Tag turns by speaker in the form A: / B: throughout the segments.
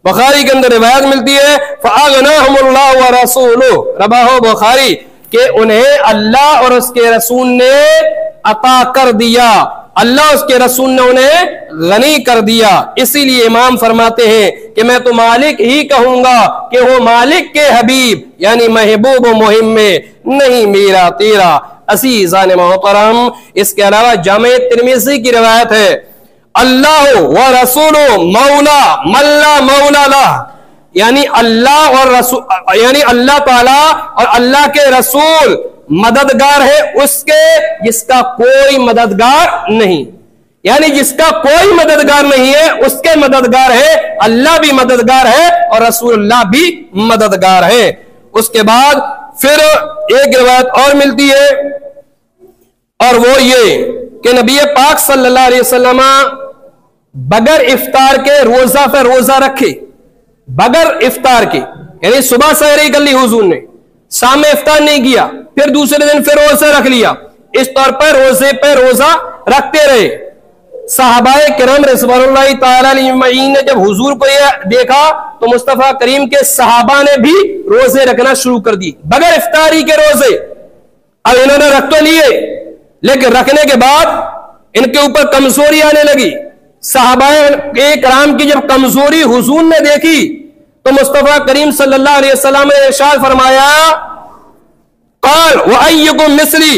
A: बुखारी के अंदर रिवायत मिलती है फ़अग़नाहुमुल्लाहु व रसूलुहु, रवाहु बुखारी, कि उन्हें अल्लाह और उसके रसूल ने अता कर दिया, अल्लाह उसके रसूल ने उन्हें गनी कर दिया। इसीलिए इमाम फरमाते हैं कि मैं तो मालिक ही कहूंगा कि वो मालिक के हबीब यानी महबूब मुहिम में, नहीं मेरा तेरा। अज़ीज़ान मोहतरम, इसके अलावा जामे तिर्मिज़ी की रिवायत है, अल्लाह व रसूलु मौला मल्ला मौला ला, यानी अल्लाह और रसूल यानी अल्लाह ताला और अल्लाह के रसूल मददगार है उसके जिसका कोई मददगार नहीं, यानी जिसका कोई मददगार नहीं है उसके मददगार है, अल्लाह भी मददगार है और रसूलुल्लाह भी मददगार है। उसके बाद फिर एक रिवायत और मिलती है और वो ये कि नबी पाक सल्लल्लाहु अलैहि वसल्लम बगैर इफ्तार के रोजा पे रोजा रखे, बगैर इफ्तार के, यानी सुबह सहरी कर ली हुजूर ने, शाम में इफ्तार नहीं किया, फिर दूसरे दिन फिर रोजा रख लिया, इस तौर पर रोजे पे रोजा रखते रहे। सहाबाए किराम रिज़वानुल्लाहि ताला अलैहिम ने जब हुजूर को यह देखा तो मुस्तफा करीम के सहाबा ने भी रोजे रखना शुरू कर दी, बगैर इफ्तारी के रोजे। अब इन्होंने रख तो लिए, लेकिन रखने के बाद इनके ऊपर कमजोरी आने लगी। सहाबाए किराम की जब कमजोरी हुजूर ने देखी तो मुस्तफा करीम सल्लल्लाहु अलैहि वसल्लम ने इरशाद फरमाया, क़ाल व अय्युकुम मिस्ली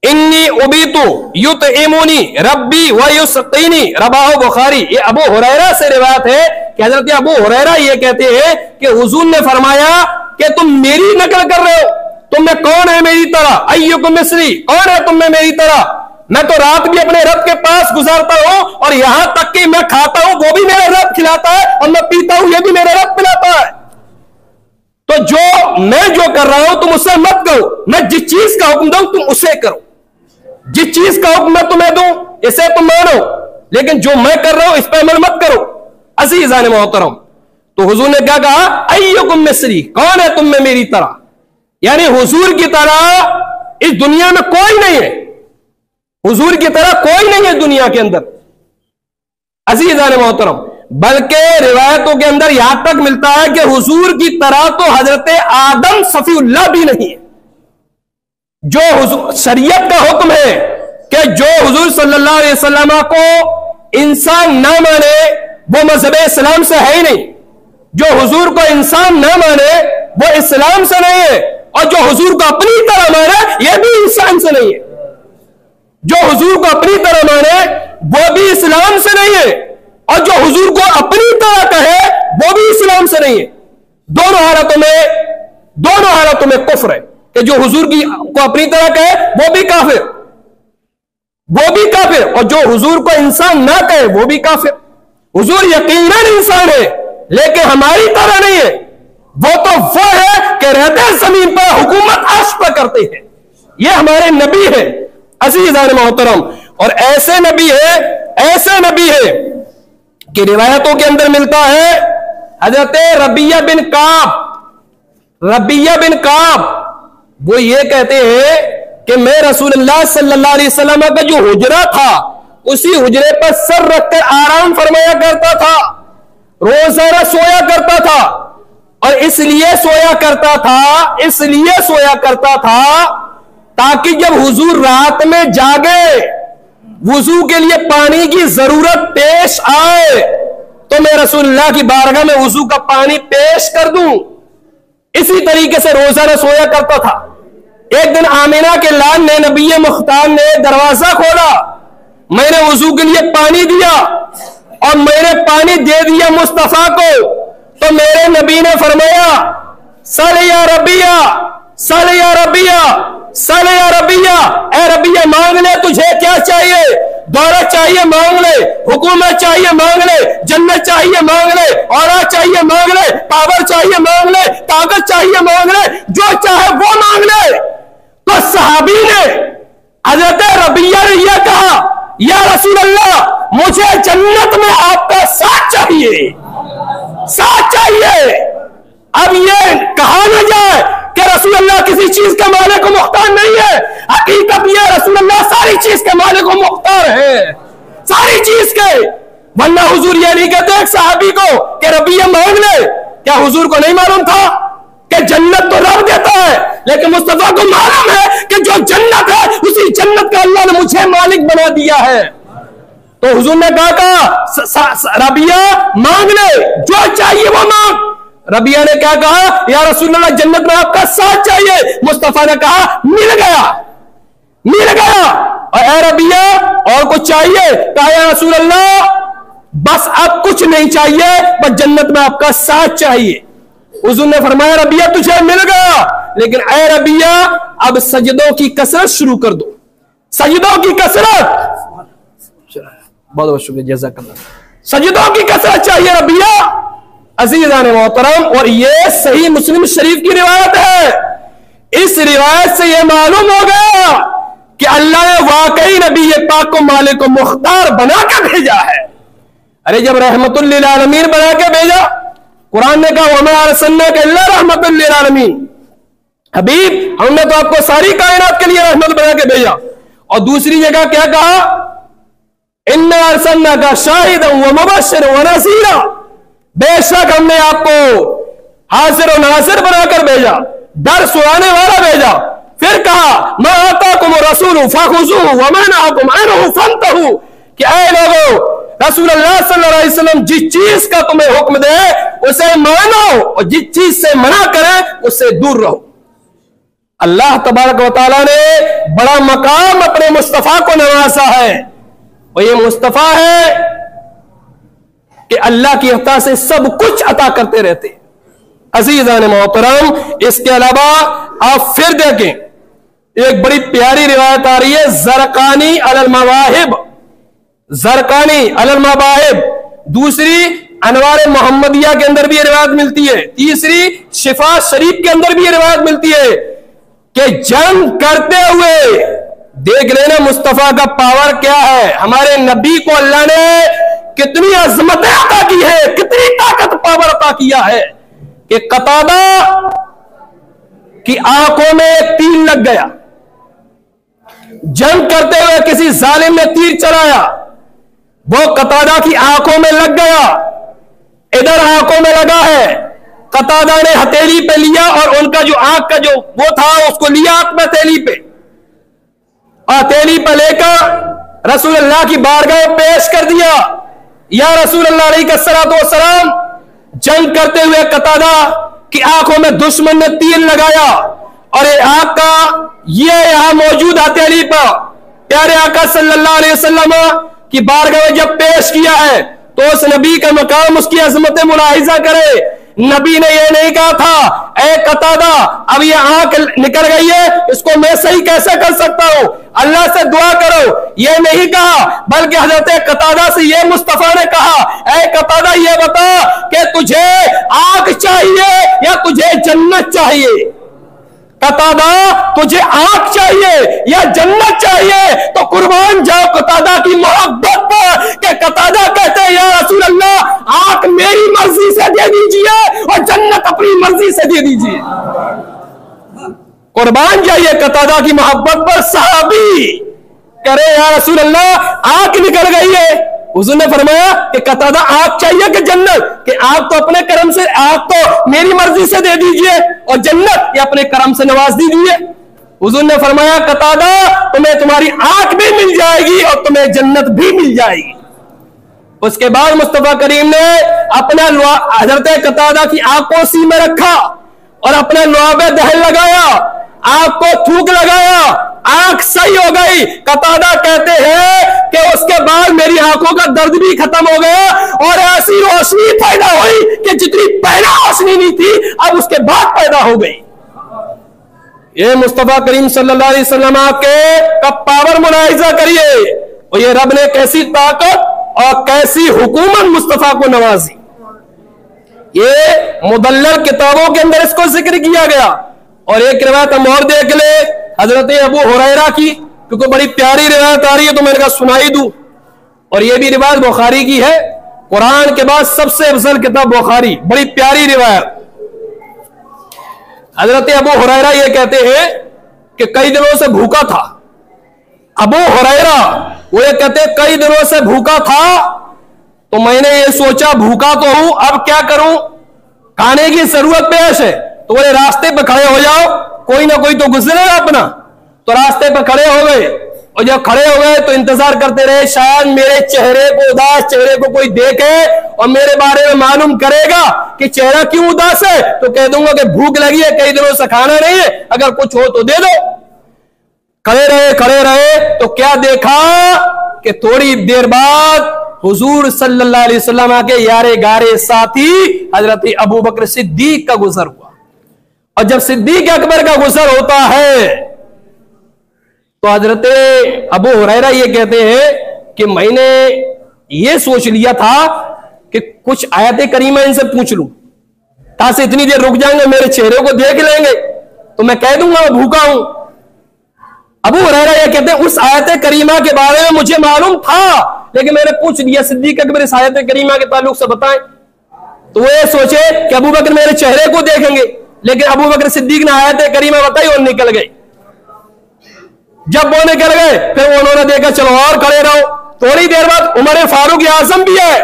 A: इन्नी उबीतु युतइमुनी रब्बी व युस्क़ीनी, रवाहु बुखारी। ये अबू हुरैरा से रिवायत है कि हजरत अबू हुरैरा ये कहते हैं कि हुजूर ने फरमाया कि तुम मेरी नकल कर रहे हो, तुम में कौन है मेरी तरह, अय्युकुम मिस्ली, कौन है तुम में मेरी तरह। मैं तो रात भी अपने रब के पास गुजारता हूं और यहां तक कि मैं खाता हूं वो भी मेरा रब खिलाता है और मैं पीता हूं ये भी मेरा रब पिलाता है। तो जो मैं जो कर रहा हूं तुम उससे मत करो, मैं जिस चीज का हुक्म दूं तुम उसे करो, जिस चीज का हुक्म मैं तुम्हें दूं इसे तुम मानो, लेकिन जो मैं कर रहा हूं इस पर अमल मत करो। अज़ीज़ान मोहतरम, तो हुजूर ने क्या कहा, अय्युकुम मिस्ली, कौन है तुम में मेरी तरह, यानी हुजूर की तरह इस दुनिया में कोई नहीं है, हुजूर की तरह कोई नहीं है दुनिया के अंदर। अज़ीज़ान मोहतरम, बल्कि रिवायतों के अंदर यहां तक मिलता है कि हुजूर की तरह तो हजरत आदम सफीउल्लाह भी नहीं है। जो शरीयत का हुक्म है कि जो हुजूर सल्लल्लाहु अलैहि वसल्लम को इंसान ना माने वो मजहब इस्लाम से है ही नहीं, जो हुजूर को इंसान ना माने वो इस्लाम से नहीं है, और जो हुजूर को अपनी तरह माने ये भी इंसान से नहीं है, जो हुजूर को अपनी तरह माने वो भी इस्लाम से नहीं है, और जो हुजूर को अपनी तरह कहे वो भी इस्लाम से नहीं है। दोनों हालतों में कुफ्र है कि जो हुजूर की को अपनी तरह कहे वो भी काफिर, और जो हुजूर को इंसान ना कहे वो भी काफिर। हुजूर यकीनन इंसान है लेकिन हमारी तरह नहीं है, वो है कि रहते जमीन पर हुकूमत अर्श पर करते हैं, ये हमारे नबी है। अज़ीज़ान मोहतरम, और ऐसे नबी है कि रिवायतों के अंदर मिलता है हजरत रबिया बिन काब वो ये कहते हैं कि मैं रसूलुल्लाह सल्लल्लाहु अलैहि वसल्लम का जो हुजरा था उसी हुजरे पर सर रखकर आराम फरमाया करता था, रोजाना सोया करता था, और इसलिए सोया करता था ताकि जब हुजूर रात में जागे, वुजू के लिए पानी की जरूरत पेश आए तो मैं रसूलुल्लाह की बारगाह में वुजू का पानी पेश कर दूं। इसी तरीके से रोजाना सोया करता था। एक दिन आमिना के लाल ने, नबी मुख्तार ने दरवाजा खोला, मैंने वुजू के लिए पानी दिया और मैंने पानी दे दिया मुस्तफा को, तो मेरे नबी ने फरमाया सल या रबिया, सल या रबिया, सल या रबिया, ए रबिया मांग ले, तुझे क्या चाहिए, दौलत चाहिए मांग ले, हुकूमत चाहिए मांग ले, जन्नत चाहिए मांग ले, औलाद चाहिए मांग ले, पावर चाहिए मांग ले, ताकत चाहिए मांग ले, जो चाहे वो मांग ले। तो सहाबी ने, हजरत रबिया ने यह कहा, या रसूल अल्लाह मुझे जन्नत में आपका साथ चाहिए, साथ चाहिए। अब ये कहा न जाए कि रसूल अल्लाह किसी चीज के मालिक को मुख्तार नहीं है, हकीकत यह रसूल अल्लाह सारी चीज के मालिक को मुख्तार है, सारी चीज के। वरना हुजूर ये नहीं कहते एक सहाबी को कि रबिया मांग ले। क्या हुजूर को नहीं मालूम था कि जन्नत तो रब देता है, लेकिन मुस्तफा को मालूम है कि जो जन्नत है उसी जन्नत का अल्लाह ने मुझे मालिक बना दिया है। तो हुजूर ने कहा रबिया मांग ले, जो चाहिए वो मांग। रबिया ने क्या कहा, या रसूलल्लाह जन्नत में आपका साथ चाहिए। मुस्तफा ने कहा मिल गया, मिल गया। और ए रबिया और कुछ चाहिए? कहा या रसूलल्लाह बस अब कुछ नहीं चाहिए, बस जन्नत में आपका साथ चाहिए। हुजूर ने फरमाया रबिया तुझे मिल गया, लेकिन ए रबिया अब सजदों की कसरत शुरू कर दो, सजदों की कसरत। बहुत बहुत शुक्रिया, जज़ाकल्लाह। सजदों की कसरत चाहिए रबिया। अज़ीज़ान मोहतरम, और ये सही मुस्लिम शरीफ की रिवायत है। इस रिवायत से यह मालूम हो गया कि अल्लाह ने वाकई नबी पाक को मालिक मुख्तार बनाकर भेजा है। अरे जब रहमतुल लिल आलमीन बना के भेजा, कुरान ने कहा वमा अरसलनाका इल्ला रहमतुल लिल आलमीन, हबीब हमने तो आपको सारी कायनात के लिए रहमत बना के भेजा। और दूसरी जगह क्या कहा, इन्ना अरसलनाका शाहिदन व मुबश्शिरन व नज़ीरा, बेशक हमने आपको हाजिर और नासिर बनाकर भेजा, डर सुनाने वाला भेजा। फिर कहा मा आताकुम रसूलु फखुज़ूहु व मा नहाकुम अन्हु फंतहू, कि ऐ लोगों रसूलुल्लाह सल्लल्लाहु अलैहि वसल्लम जिस चीज का तुम्हें हुक्म दे उसे मानो, और जिस चीज से मना करे उससे दूर रहो। अल्लाह तबारक व तआला ने बड़ा मकाम अपने मुस्तफा को नवाजा है, और ये मुस्तफा है कि अल्लाह की अता से सब कुछ अता करते रहते। अज़ीज़ान मोहतरम, इसके अलावा आप फिर देखें, एक बड़ी प्यारी रिवायत आ रही है ज़रक़ानी अलल मवाहिब, ज़रक़ानी अलल मवाहिब। दूसरी अनवार मोहम्मदिया के अंदर भी ये रिवायत मिलती है। तीसरी शिफा शरीफ के अंदर भी ये रिवायत मिलती है कि जंग करते हुए देख लेना मुस्तफा का पावर क्या है। हमारे नबी को अल्लाह ने कितनी अजमतें अता की है, कितनी ताकत पावर अता किया है कि कतादा की आंखों में एक तीर लग गया। जंग करते हुए किसी जालिम ने तीर चलाया, वो कतादा की आंखों में लग गया, इधर आंखों में लगा है। कतादा ने हथेली पे लिया और उनका जो आंख का जो वो था उसको लिया अपने हथेली पे, हथेली पे लेकर रसूलुल्लाह की बारगाह में पेश कर दिया। या रसूलुल्लाह अलैहिस्सलातु वस्सलाम, जंग करते हुए कतादा की आंखों में दुश्मन ने तीर लगाया, और ये आंख का ये यहां मौजूद हथेली पर प्यारे आका सल्लल्लाहु अलैहि वसल्लम की बारगाह में जब पेश किया है, तो उस नबी का मकाम, उसकी अजमत मुलाहिजा करे। नबी ने यह नहीं कहा था ए कतादा अब ये आंख निकल गई है, इसको मैं सही कैसे कर सकता हूं, अल्लाह से दुआ करो, ये नहीं कहा। बल्कि हजरत कतादा से ये मुस्तफा ने कहा ए कतादा ये बता कि तुझे आंख चाहिए या तुझे जन्नत चाहिए। कतादा तुझे आंख चाहिए या जन्नत चाहिए? तो कुर्बान जाओ कतादा की मोहब्बत पर कि कतादा कहते हैं या रसूल अल्लाह आंख मेरी मर्जी से दे दीजिए और जन्नत अपनी मर्जी से दे दीजिए। कुर्बान जाइए कतादा की मोहब्बत पर। सहाबी करे या रसूल अल्लाह आंख निकल गई है। हुजूर ने फरमाया कि कतादा आंख चाहिए कि जन्नत? कि आंख तो अपने कर्म से, आंख तो मेरी मर्जी से दे दीजिए और जन्नत ये अपने कर्म से नवाज दीजिए। हुजूर ने फरमाया कतादा तुम्हें तुम्हारी आंख भी मिल जाएगी और तुम्हें जन्नत भी मिल जाएगी। उसके बाद मुस्तफा करीम ने अपना हजरत कतादा की आंख को सी में रखा और अपने लुआबे दहन लगाया, आंख को थूक लगाया, आंख सही हो गई। कतादा कहते हैं कि उसके बाद मेरी आंखों का दर्द भी खत्म हो गया और ऐसी रोशनी पैदा हुई कि जितनी पहले रोशनी नहीं थी अब उसके बाद पैदा हो गई। ये मुस्तफा करीम सल्लल्लाहु अलैहि वसल्लम के का पावर मुलाहिजा करिए, और ये रब ने कैसी ताकत और कैसी हुकूमत मुस्तफा को नवाजी। ये मुदल्लल किताबों के अंदर इसको जिक्र किया गया। और एक रिवायत हम और देख ले हजरत अबू हुरैरा की, क्योंकि बड़ी प्यारी रिवायत आ रही है तो मैंने कहा सुनाई दूं। और ये भी रिवायत बुखारी की है, कुरान के बाद सबसे अफजल किताब बुखारी, बड़ी प्यारी रिवायत। हजरत अबू हुरैरा ये कहते हैं कि कई दिनों से भूखा था। अबू हुरैरा वो ये कहते कई दिनों से भूखा था, तो मैंने ये सोचा भूखा तो हूं, अब क्या करूं, खाने की जरूरत पेश है। तो बोले रास्ते पे खड़े हो जाओ, कोई ना कोई तो गुजरेगा अपना। तो रास्ते पे खड़े हो गए, और जब खड़े हो गए तो इंतजार करते रहे, शायद मेरे चेहरे को, उदास चेहरे को कोई देखे और मेरे बारे में मालूम करेगा कि चेहरा क्यों उदास है। तो कह दूंगा कि भूख लगी है, कई दिनों से खाना नहीं है, अगर कुछ हो तो दे दो। खड़े रहे तो क्या देखा कि थोड़ी देर बाद हुजूर सल्लल्लाहु अलैहि वसल्लम आके यारे गारे साथी हजरत अबू बकर सिद्दीक का गुजर हुआ। और जब सिद्दीक अकबर का गुजर होता है तो हजरत अबू हुरैरा ये कहते हैं कि मैंने ये सोच लिया था कि कुछ आयत करीमा इनसे पूछ लूं, ताकि इतनी देर रुक जाएंगे, मेरे चेहरे को देख लेंगे तो मैं कह दूंगा मैं भूखा हूं। अबू हुरैरा ये कहते हैं उस आयत करीमा के बारे में मुझे मालूम था, लेकिन मैंने पूछ लिया सिद्दीक अकबर इस आयत करीमा के ताल्लुक से बताएं। तो वो ये सोचे कि अबू बकर मेरे चेहरे को देखेंगे, लेकिन अबू बकर सिद्दीक ने आयत करीमा बताई और निकल गए। जब वो निकल गए फिर उन्होंने देखा चलो और खड़े रहो। थोड़ी देर बाद उमर फारूक आजम भी है,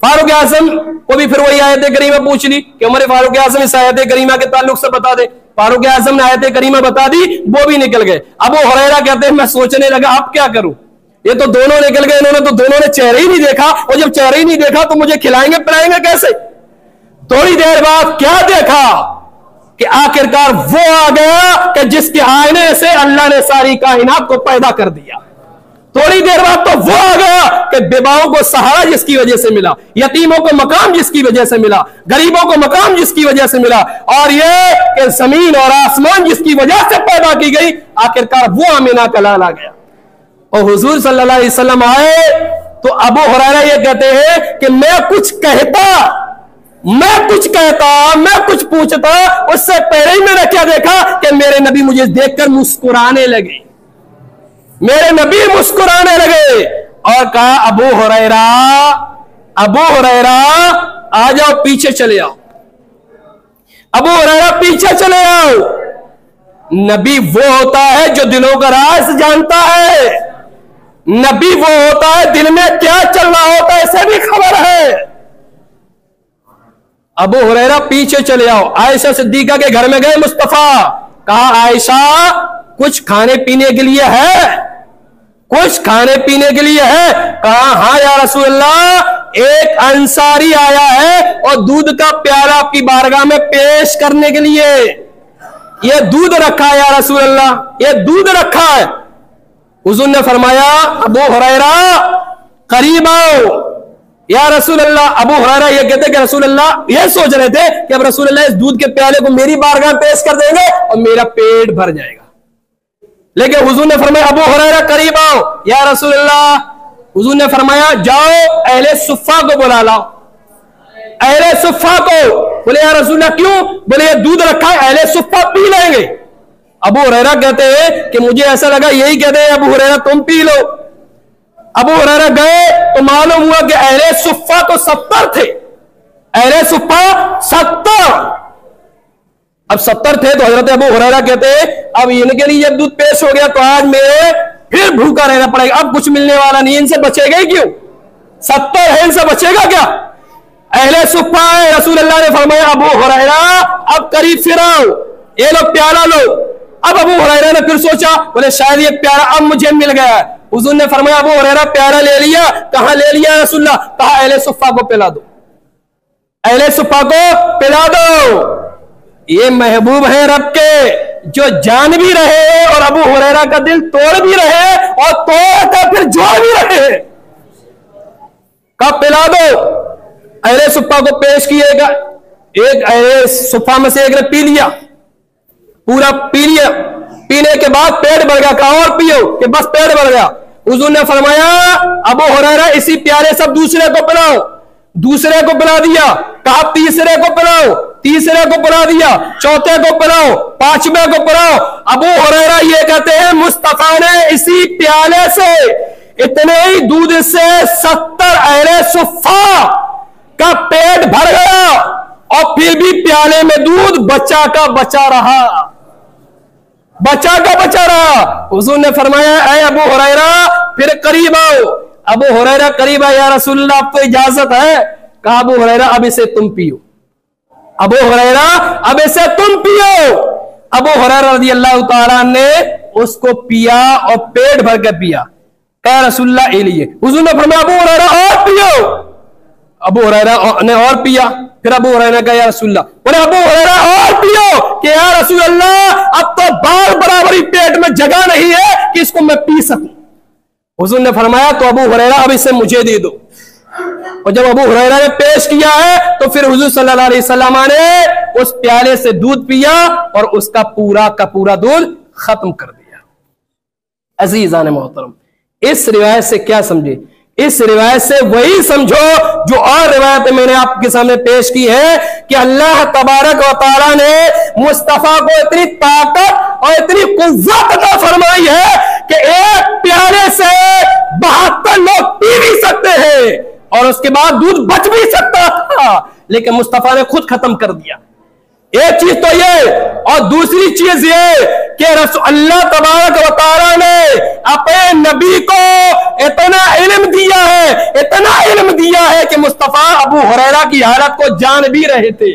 A: फारूक आजम को भी फिर वही आयत करीमा पूछ ली कि उमर फारूक आजम इस आयत करीमा के ताल्लुक से बता दे। फारूक आजम ने आयत करीमा बता दी, वो भी निकल गए। अबू हुरैरा कहते हैं मैं सोचने लगा अब क्या करूं, ये तो दोनों निकल गए, इन्होंने तो दोनों ने चेहरे ही नहीं देखा, और जब चेहरे ही नहीं देखा तो मुझे खिलाएंगे पिलाएंगे कैसे। थोड़ी देर बाद क्या देखा कि आखिरकार वो आ गया कि जिसके आईने से अल्लाह ने सारी कायनात को पैदा कर दिया। थोड़ी देर बाद तो वो आ गया कि बेवाओं को सहारा जिसकी वजह से मिला, यतीमों को मकाम जिसकी वजह से मिला, गरीबों को मकाम जिसकी वजह से मिला, और ये कि जमीन और आसमान जिसकी वजह से पैदा की गई, आखिरकार वो आमीना का लाल आ गया। और हुजूर सल्लल्लाहु अलैहि वसल्लम आए तो अबू हुरैरा ये कहते हैं कि मैं कुछ कहता, मैं कुछ पूछता, उससे पहले ही मैंने क्या देखा कि मेरे नबी मुझे देखकर मुस्कुराने लगे, मेरे नबी मुस्कुराने लगे और कहा अबू हुरैरा आ जाओ, पीछे चले आओ। अबू हुरैरा पीछे चले आओ। नबी वो होता है जो दिलों का राज जानता है, नबी वो होता है दिल में क्या चल रहा होता है इसे भी खबर है। अबू हुरैरा पीछे चले आओ। आयशा सिद्दीका के घर में गए मुस्तफा, कहा आयशा कुछ खाने पीने के लिए है, कुछ खाने पीने के लिए है। कहा हाँ या रसूल अल्लाह, एक अंसारी आया है और दूध का प्याला आपकी बारगाह में पेश करने के लिए, ये दूध रखा है या रसूल अल्लाह, ये दूध रखा है। हुजूर ने फरमाया अबू हुरैरा करीब आओ या रसूल अल्लाह। अबू हुरैरा ये कहते कि रसूल अल्लाह ये सोच रहे थे कि अब रसूल अल्लाह इस दूध के प्याले को मेरी बारगाह में पेश कर देंगे और मेरा पेट भर जाएगा, लेकिन हुजूर ने फरमाया अबू हुरैरा करीब आओ या रसूल अल्लाह। हुजूर ने फरमाया जाओ अहले सुफ़ा को बुला लाओ, अहले सुफ़ा को। बोले या रसूल अल्लाह क्यों? बोले ये दूध रखा है, अहले सुफ़ा पी लेंगे। अबू हुरैरा कहते हैं कि मुझे ऐसा लगा यही कहते हैं अबू हुरैरा तुम पी लो। अबू हुरैरा गए तो मालूम हुआ कि अहले सुफ़ा तो 70 थे, अहले सुफ़ा 70। अब 70 थे तो हजरत अबू हुरैरा कहते हैं अब इनके लिए जब दूध पेश हो गया तो आज मेरे फिर भूखा रहना पड़ेगा, अब कुछ मिलने वाला नहीं, इनसे बचेगा ही क्यों, 70 है इनसे बचेगा क्या। अहले सुफ़ा है, रसूल अल्लाह ने फरमाया अबू हुरैरा अब करीब फिर आओ, ये लो प्याला लो। अब अबू हुरैरा ने फिर सोचा, बोले शायद ये प्याला अब मुझे मिल गया है। हुजूर ने फरमाया अबू हुरैरा प्याला ले लिया। कहां ले लिया रसूलुल्लाह? कहा अहले सुफ़ा को पिला दो, अहले सुफ़ा को पिला दो। ये महबूब है रब के जो जान भी रहे और अबू हुरैरा का दिल तोड़ भी रहे और तोड़ कर फिर जोड़ भी रहे। कब पिला दो? अहले सुफ़ा को पेश किएगा, एक अहले सुफ़ा में से एक ने पी लिया, पूरा पी लिया। पीने के बाद पेट भर गया, कहा और पियो, कि बस पेट भर गया। हुजूर ने फरमाया अबू हुरैरा इसी प्याले सब दूसरे को पिलाओ, दूसरे को पिला दिया। कहा तीसरे को पिलाओ, तीसरे को पिला दिया, चौथे को पिलाओ, पांचवें को पिलाओ। अबू हुरैरा ये कहते हैं मुस्तफा ने इसी प्याले से, इतने ही दूध से 70 अहले सुफ़ा का पेट भर गया और फिर भी प्याले में दूध बचा का बचा रहा, बचा का बचा रहा। हुजूर ने फरमाया ऐ अबू हुरैरा फिर करीब आओ। अबू हुरैरा करीब आया, या रसूलल्लाह अब तो इजाजत है। कहा अबू हुरैरा अब इसे तुम पियो, अबू हुरैरा अब इसे तुम पियो। अबू हुरैरा रज़ियल्लाहु ताला ने उसको पिया और पेट भर के पिया। कहा रसूलल्लाह ये लिए। हुजूर ने फरमाया अबू हुरैरा और पियो। अबू हुरैरा ने और पिया। फिर अबू हुरैरा कहा या रसूलल्लाह, बोले अबू हुरैरा और पियो। कि या रसूलल्लाह अब तो बार बराबरी पेट में जगह नहीं है कि इसको मैं पी सकूं। हुजूर ने फरमाया तो अबू हुरैरा अब इसे मुझे दे दो। और जब अबू हुरैरा ने पेश किया है तो फिर हुजूर सल्लल्लाहु अलैहि वसल्लम ने उस प्याले से दूध पिया और उसका पूरा का पूरा दूध खत्म कर दिया। अजीजान मोहतरम, इस रिवायत से क्या समझे? इस रिवायत से वही समझो जो और रिवायत मैंने आपके सामने पेश की है कि अल्लाह तबारक व तआला ने मुस्तफा को इतनी ताकत और इतनी कुव्वत अता फरमाई है कि एक प्याले से 72 लोग पी भी सकते हैं और उसके बाद दूध बच भी सकता था, लेकिन मुस्तफा ने खुद खत्म कर दिया। एक चीज तो ये, और दूसरी चीज ये कि अल्लाह तबारक व तआला ने अपने नबी को इतना इल्म दिया है, इतना इल्म दिया है कि मुस्तफा अबू हुरैरा की हालत को जान भी रहे थे।